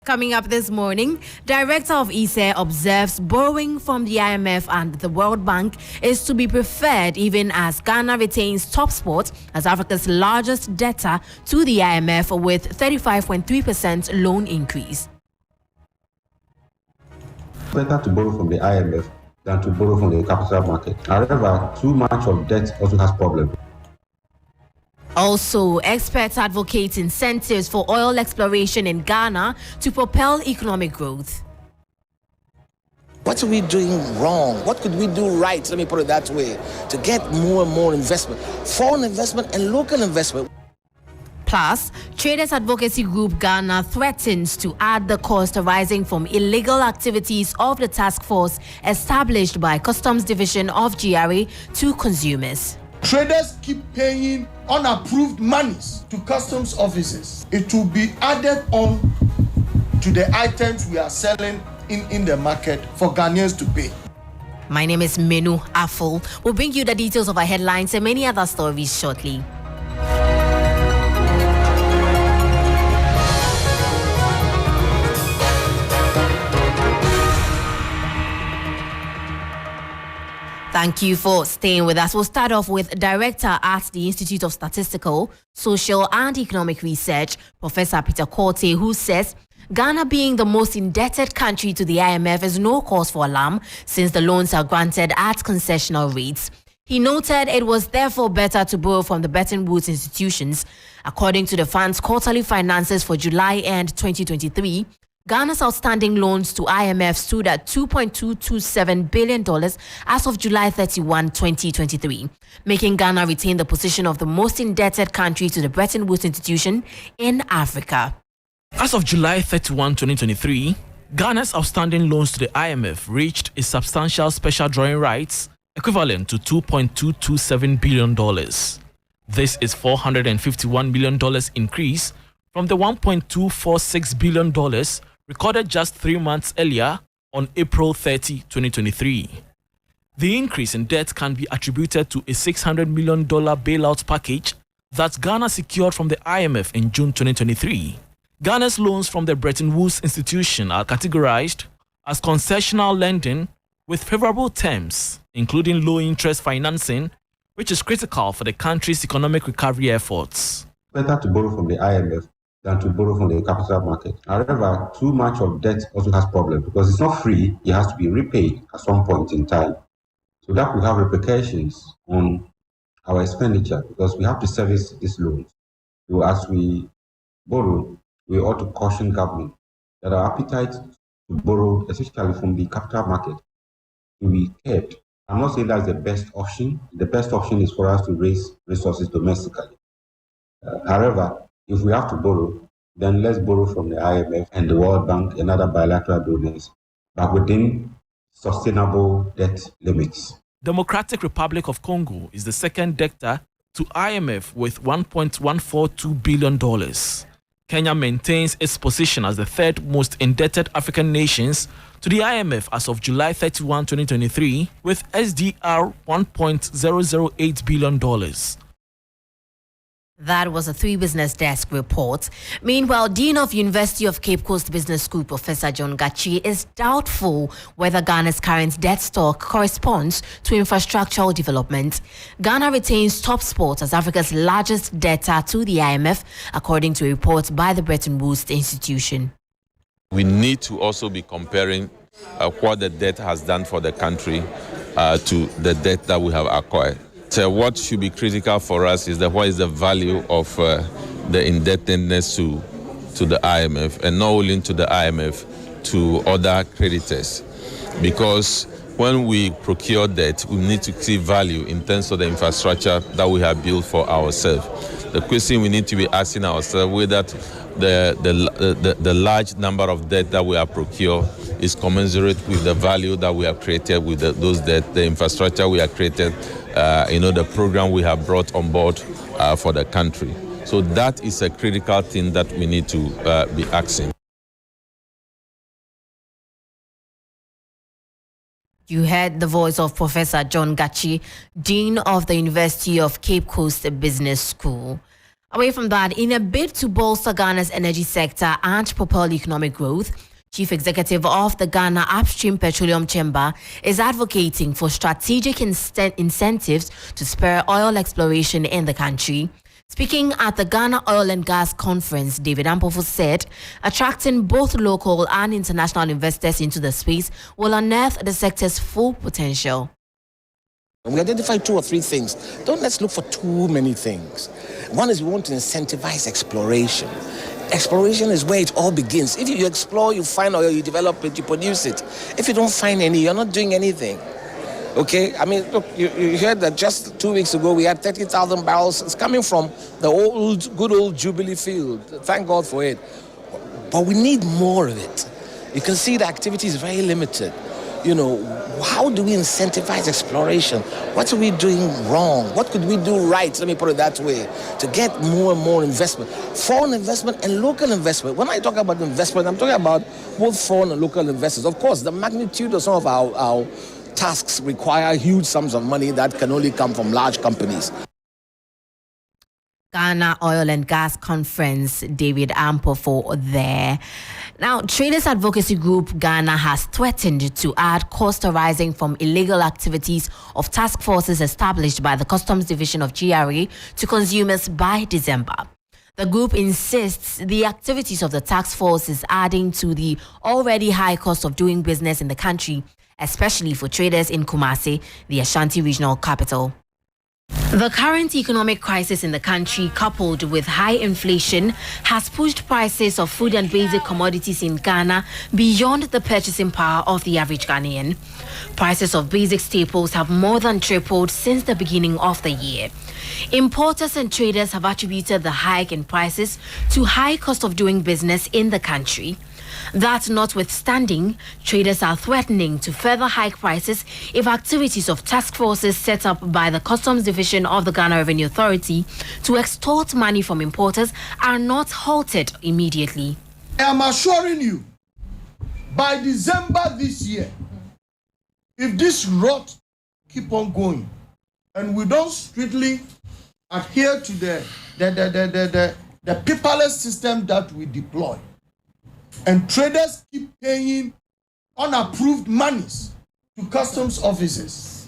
Coming up this morning, Director of ISE observes borrowing from the IMF and the World Bank is to be preferred even as Ghana retains top spot as Africa's largest debtor to the IMF with 35.3% loan increase. Better to borrow from the IMF than to borrow from the capital market. However, too much of debt also has problems. Also, experts advocate incentives for oil exploration in Ghana to propel economic growth. What are we doing wrong? What could we do right, let me put it that way, to get more and more investment, foreign investment and local investment? Plus, Traders Advocacy Group Ghana threatens to add the cost arising from illegal activities of the task force established by Customs Division of GRA to consumers. Traders keep paying unapproved monies to customs officers. It will be added on to the items we are selling in the market for Ghanaians to pay. My name is Menu Aful. We'll bring you the details of our headlines and many other stories shortly. Thank you for staying with us. We'll start off with Director at the Institute of Statistical, Social and Economic Research, Professor Peter Korte, who says Ghana being the most indebted country to the IMF is no cause for alarm since the loans are granted at concessional rates. He noted it was therefore better to borrow from the Bretton Woods institutions. According to the fund's quarterly finances for July end 2023, Ghana's outstanding loans to IMF stood at $2.227 billion as of July 31, 2023, making Ghana retain the position of the most indebted country to the Bretton Woods institution in Africa. As of July 31, 2023, Ghana's outstanding loans to the IMF reached a substantial special drawing rights equivalent to $2.227 billion. This is $451 million increase from the $1.246 billion recorded just 3 months earlier on April 30, 2023. The increase in debt can be attributed to a $600 million bailout package that Ghana secured from the IMF in June 2023. Ghana's loans from the Bretton Woods institution are categorized as concessional lending with favorable terms, including low-interest financing, which is critical for the country's economic recovery efforts. Better to borrow from the IMF than to borrow from the capital market. However, too much of debt also has problems because it's not free, it has to be repaid at some point in time. So that will have repercussions on our expenditure because we have to service these loans. So as we borrow, we ought to caution government that our appetite to borrow, especially from the capital market, will be kept. I'm not saying that's the best option. The best option is for us to raise resources domestically. However, if we have to borrow, then let's borrow from the IMF and the World Bank and other bilateral donors, but within sustainable debt limits. Democratic Republic of Congo is the second debtor to IMF with $1.142 billion. Kenya maintains its position as the third most indebted African nations to the IMF as of July 31, 2023, with SDR $1.008 billion. That was a 3 Business Desk report. Meanwhile, Dean of University of Cape Coast Business School, Professor John Gachi, is doubtful whether Ghana's current debt stock corresponds to infrastructural development. Ghana retains top spot as Africa's largest debtor to the IMF, according to a report by the Bretton Woods institution. We need to also be comparing what the debt has done for the country to the debt that we have acquired. So what should be critical for us is that what is the value of the indebtedness to the IMF, and not only to the IMF, to other creditors. Because when we procure debt, we need to see value in terms of the infrastructure that we have built for ourselves. The question we need to be asking ourselves whether the large number of debt that we have procured is commensurate with the value that we have created with those debt, the infrastructure we have created, the program we have brought on board for the country. So that is a critical thing that we need to be asking. You heard the voice of Professor John Gachi, Dean of the University of Cape Coast Business School. Away from that, in a bid to bolster Ghana's energy sector and propel economic growth, Chief Executive of the Ghana Upstream Petroleum Chamber is advocating for strategic incentives to spur oil exploration in the country. Speaking at the Ghana Oil and Gas Conference, David Ampofo said attracting both local and international investors into the space will unearth the sector's full potential. We identify 2 or 3 things. Let's look for too many things. One is we want to incentivize exploration. Exploration is where it all begins. If you explore, you find oil, you develop it, you produce it. If you don't find any, you're not doing anything. Okay? I mean, look, you heard that just 2 weeks ago we had 30,000 barrels. It's coming from the good old Jubilee field. Thank God for it. But we need more of it. You can see the activity is very limited. You know, how do we incentivize exploration? What are we doing wrong? What could we do right, let me put it that way, to get more and more investment? Foreign investment and local investment. When I talk about investment, I'm talking about both foreign and local investors. Of course, the magnitude of some of our tasks require huge sums of money that can only come from large companies. Ghana Oil and Gas Conference, David Ampofo there. Now, Traders Advocacy Group Ghana has threatened to add cost arising from illegal activities of task forces established by the Customs Division of GRA to consumers by December. The group insists the activities of the task force is adding to the already high cost of doing business in the country, especially for traders in Kumasi, the Ashanti regional capital. The current economic crisis in the country, coupled with high inflation, has pushed prices of food and basic commodities in Ghana beyond the purchasing power of the average Ghanaian. Prices of basic staples have more than tripled since the beginning of the year. Importers and traders have attributed the hike in prices to high cost of doing business in the country. That notwithstanding, traders are threatening to further hike prices if activities of task forces set up by the Customs Division of the Ghana Revenue Authority to extort money from importers are not halted immediately. I am assuring you, by December this year, if this rot keep on going and we don't strictly adhere to the paperless system that we deploy, and traders keep paying unapproved monies to customs officers,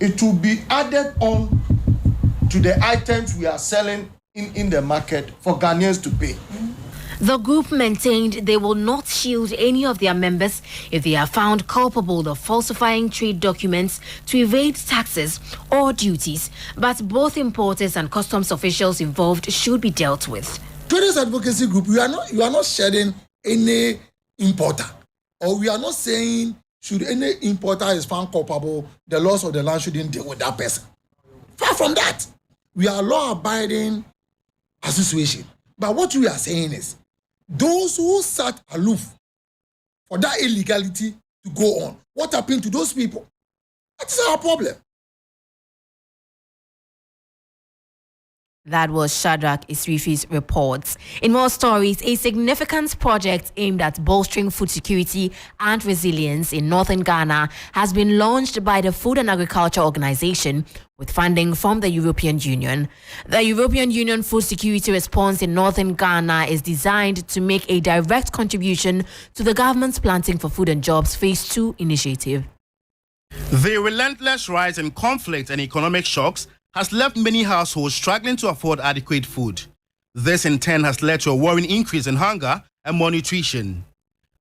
it will be added on to the items we are selling in the market for Ghanaians to pay. The group maintained they will not shield any of their members if they are found culpable of falsifying trade documents to evade taxes or duties, but both importers and customs officials involved should be dealt with. Traders Advocacy Group, you are not shedding any importer, or we are not saying should any importer is found culpable, the laws of the land shouldn't deal with that person. Far from that, we are law-abiding association. But what we are saying is, those who sat aloof for that illegality to go on, what happened to those people? That is our problem. That was Shadrach Isrifi's reports. In more stories, a significant project aimed at bolstering food security and resilience in northern Ghana has been launched by the Food and Agriculture Organization with funding from the European Union. The European Union Food Security Response in northern Ghana is designed to make a direct contribution to the government's Planting for Food and Jobs Phase 2 initiative. The relentless rise in conflict and economic shocks has left many households struggling to afford adequate food. This in turn has led to a worrying increase in hunger and malnutrition.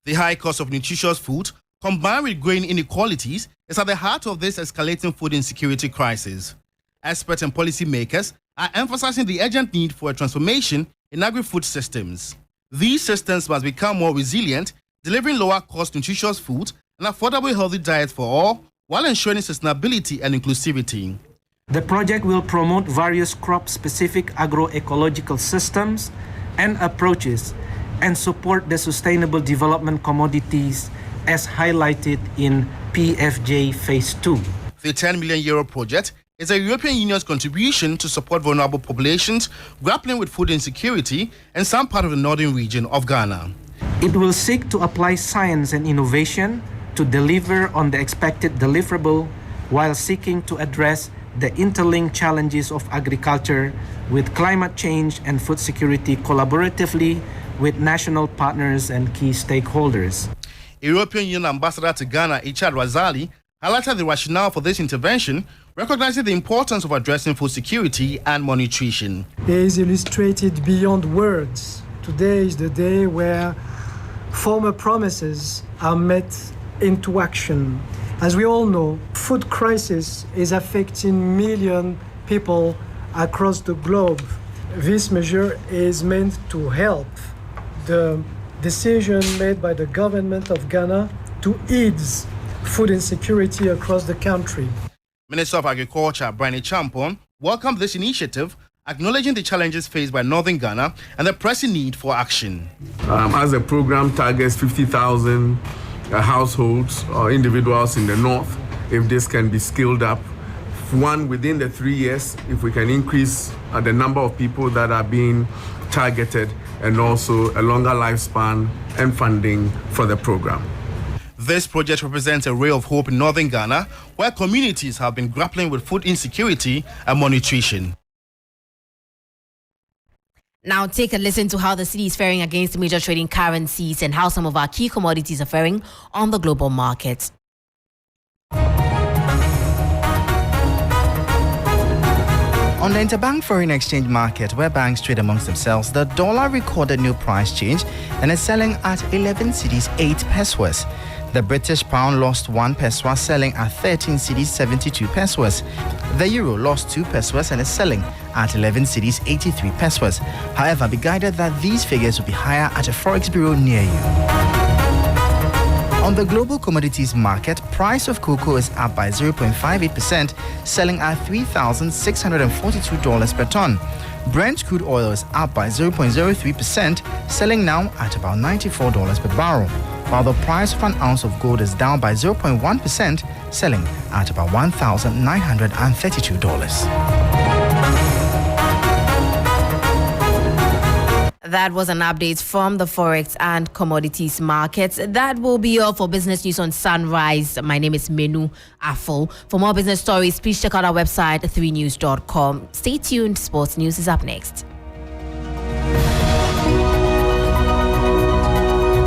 The high cost of nutritious food, combined with growing inequalities, is at the heart of this escalating food insecurity crisis. Experts and policymakers are emphasizing the urgent need for a transformation in agri-food systems. These systems must become more resilient, delivering lower cost nutritious food and affordable healthy diets for all, while ensuring sustainability and inclusivity. The project will promote various crop-specific agroecological systems and approaches and support the sustainable development commodities as highlighted in PFJ Phase 2. The €10 million project is a European Union's contribution to support vulnerable populations grappling with food insecurity in some part of the northern region of Ghana. It will seek to apply science and innovation to deliver on the expected deliverable while seeking to address the interlinked challenges of agriculture with climate change and food security collaboratively with national partners and key stakeholders. European Union Ambassador to Ghana, Ichad Razali, highlighted the rationale for this intervention, recognizing the importance of addressing food security and malnutrition. It is illustrated beyond words. Today is the day where former promises are met into action. As we all know, food crisis is affecting millions of people across the globe. This measure is meant to help the decision made by the government of Ghana to ease food insecurity across the country. Minister of Agriculture, Brian Champon, welcomed this initiative, acknowledging the challenges faced by northern Ghana and the pressing need for action. As the program targets 50,000 households or individuals in the north, if this can be scaled up, one, within the 3 years, if we can increase the number of people that are being targeted, and also a longer lifespan and funding for the program. This project represents a ray of hope in northern Ghana, where communities have been grappling with food insecurity and malnutrition. Now take a listen to how the city is faring against major trading currencies and how some of our key commodities are faring on the global market. On the interbank foreign exchange market, where banks trade amongst themselves, the dollar recorded no price change and is selling at 11 cedis 8 pesos. The British pound lost 1 peso, selling at 13 cedis 72 pesos. The euro lost 2 pesos and is selling at 11 cedis 83 pesos. However, be guided that these figures will be higher at a forex bureau near you. On the global commodities market, price of cocoa is up by 0.58%, selling at $3,642 per ton. Brent crude oil is up by 0.03%, selling now at about $94 per barrel, while the price of an ounce of gold is down by 0.1%, selling at about $1,932. That was an update from the Forex and Commodities markets. That will be all for Business News on Sunrise. My name is Menu Afo. For more business stories, please check out our website, 3news.com. Stay tuned. Sports News is up next.